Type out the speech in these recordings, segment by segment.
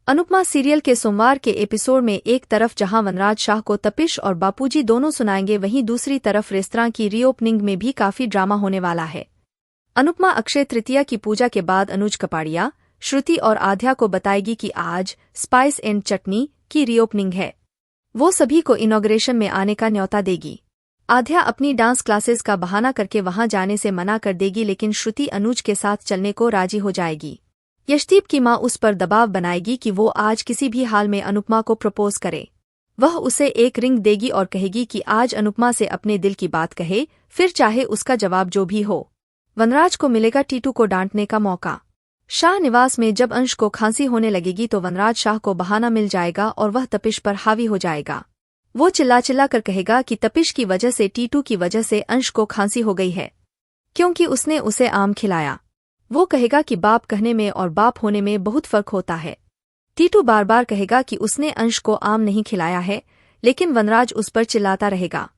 Anupama serial के सोमवार के एपिसोड में एक तरफ जहां वनराज शाह को तपिश और बापूजी दोनों सुनाएंगे, वहीं दूसरी तरफ रेस्तरां की रीओपनिंग में भी काफी ड्रामा होने वाला है। अनुपमा अक्षय तृतीया की पूजा के बाद अनुज कपाड़िया, श्रुति और आध्या को बताएगी कि आज स्पाइस एंड चटनी की रीओपनिंग है। वो सभी को इनॉग्रेशन में आने का न्योता देगी। आध्या अपनी डांस क्लासेस का बहाना करके वहां जाने से मना कर देगी, लेकिन श्रुति अनुज के साथ चलने को राजी हो जाएगी। यशदीप की मां उस पर दबाव बनाएगी कि वो आज किसी भी हाल में अनुपमा को प्रपोज करे। वह उसे एक रिंग देगी और कहेगी कि आज अनुपमा से अपने दिल की बात कहे, फिर चाहे उसका जवाब जो भी हो। वनराज को मिलेगा टीटू को डांटने का मौका। शाह निवास में जब अंश को खांसी होने लगेगी तो वनराज शाह को बहाना मिल जाएगा और वह तपिश पर हावी हो जाएगा। वो चिल्ला कर कहेगा कि तपिश की वजह से, टीटू की वजह से अंश को खांसी हो गई है, क्योंकि उसने उसे आम खिलाया। वो कहेगा कि बाप कहने में और बाप होने में बहुत फर्क होता है। टीटू बार बार कहेगा कि उसने अंश को आम नहीं खिलाया है, लेकिन वनराज उस पर चिल्लाता रहेगा।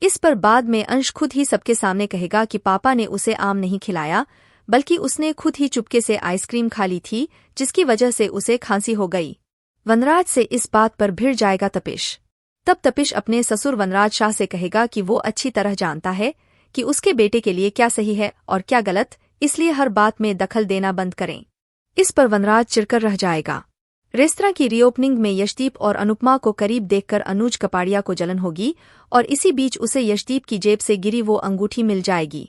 इस पर बाद में अंश खुद ही सबके सामने कहेगा कि पापा ने उसे आम नहीं खिलाया, बल्कि उसने खुद ही चुपके से आइसक्रीम खा ली थी, जिसकी वजह से उसे खांसी हो गई। वनराज से इस बात पर भिड़ जाएगा तपिश। तब तपिश अपने ससुर वनराज शाह से कहेगा कि वो अच्छी तरह जानता है कि उसके बेटे के लिए क्या सही है और क्या गलत, इसलिए हर बात में दखल देना बंद करें। इस पर वनराज चिढ़कर रह जाएगा। रेस्तरां की रीओपनिंग में यशदीप और अनुपमा को करीब देखकर अनुज कपाड़िया को जलन होगी और इसी बीच उसे यशदीप की जेब से गिरी वो अंगूठी मिल जाएगी।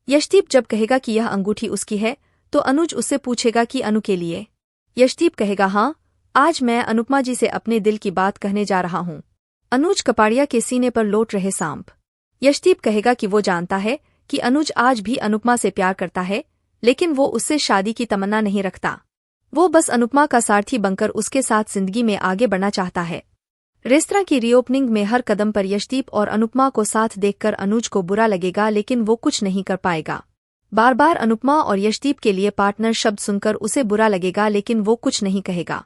यशदीप जब कहेगा कि यह अंगूठी उसकी है तो अनुज उससे पूछेगा कि अनु के लिए। यशदीप कहेगा, हाँ, आज मैं अनुपमा जी से अपने दिल की बात कहने जा रहा हूँ। अनुज कपाड़िया के सीने पर लौट रहे सांप। यशदीप कहेगा कि वो जानता है कि अनुज आज भी अनुपमा से प्यार करता है, लेकिन वो उससे शादी की तमन्ना नहीं रखता। वो बस अनुपमा का सारथी बनकर उसके साथ जिंदगी में आगे बढ़ना चाहता है। रेस्तरां की रीओपनिंग में हर कदम पर यशदीप और अनुपमा को साथ देखकर अनुज को बुरा लगेगा, लेकिन वो कुछ नहीं कर पाएगा। बार बार अनुपमा और यशदीप के लिए पार्टनर शब्द सुनकर उसे बुरा लगेगा, लेकिन वो कुछ नहीं कहेगा।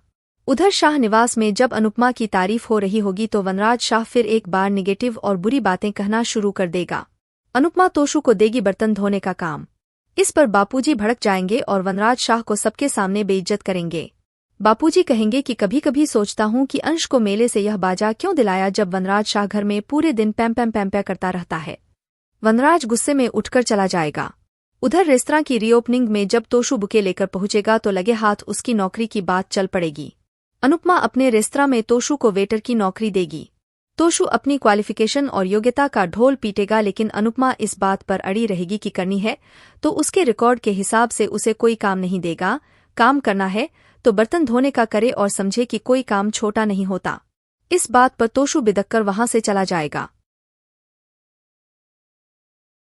उधर शाह निवास में जब अनुपमा की तारीफ हो रही होगी तो वनराज शाह फिर एक बार निगेटिव और बुरी बातें कहना शुरू कर देगा। अनुपमा तोशु को देगी बर्तन धोने का काम। इस पर बापूजी भड़क जाएंगे और वनराज शाह को सबके सामने बेइज्जत करेंगे। बापूजी कहेंगे कि कभी कभी सोचता हूँ कि अंश को मेले से यह बाजा क्यों दिलाया, जब वनराज शाह घर में पूरे दिन पैम पैम पैम पैम करता रहता है। वनराज गुस्से में उठकर चला जाएगा। उधर रेस्तरां की रीओपनिंग में जब तोशु बुके लेकर पहुंचेगा तो लगे हाथ उसकी नौकरी की बात चल पड़ेगी। अनुपमा अपने रेस्तरां में तोशु को वेटर की नौकरी देगी। तोशु अपनी क्वालिफिकेशन और योग्यता का ढोल पीटेगा, लेकिन अनुपमा इस बात पर अड़ी रहेगी कि करनी है तो उसके रिकॉर्ड के हिसाब से उसे कोई काम नहीं देगा। काम करना है तो बर्तन धोने का करे और समझे कि कोई काम छोटा नहीं होता। इस बात पर तोशु बिदककर वहां से चला जाएगा।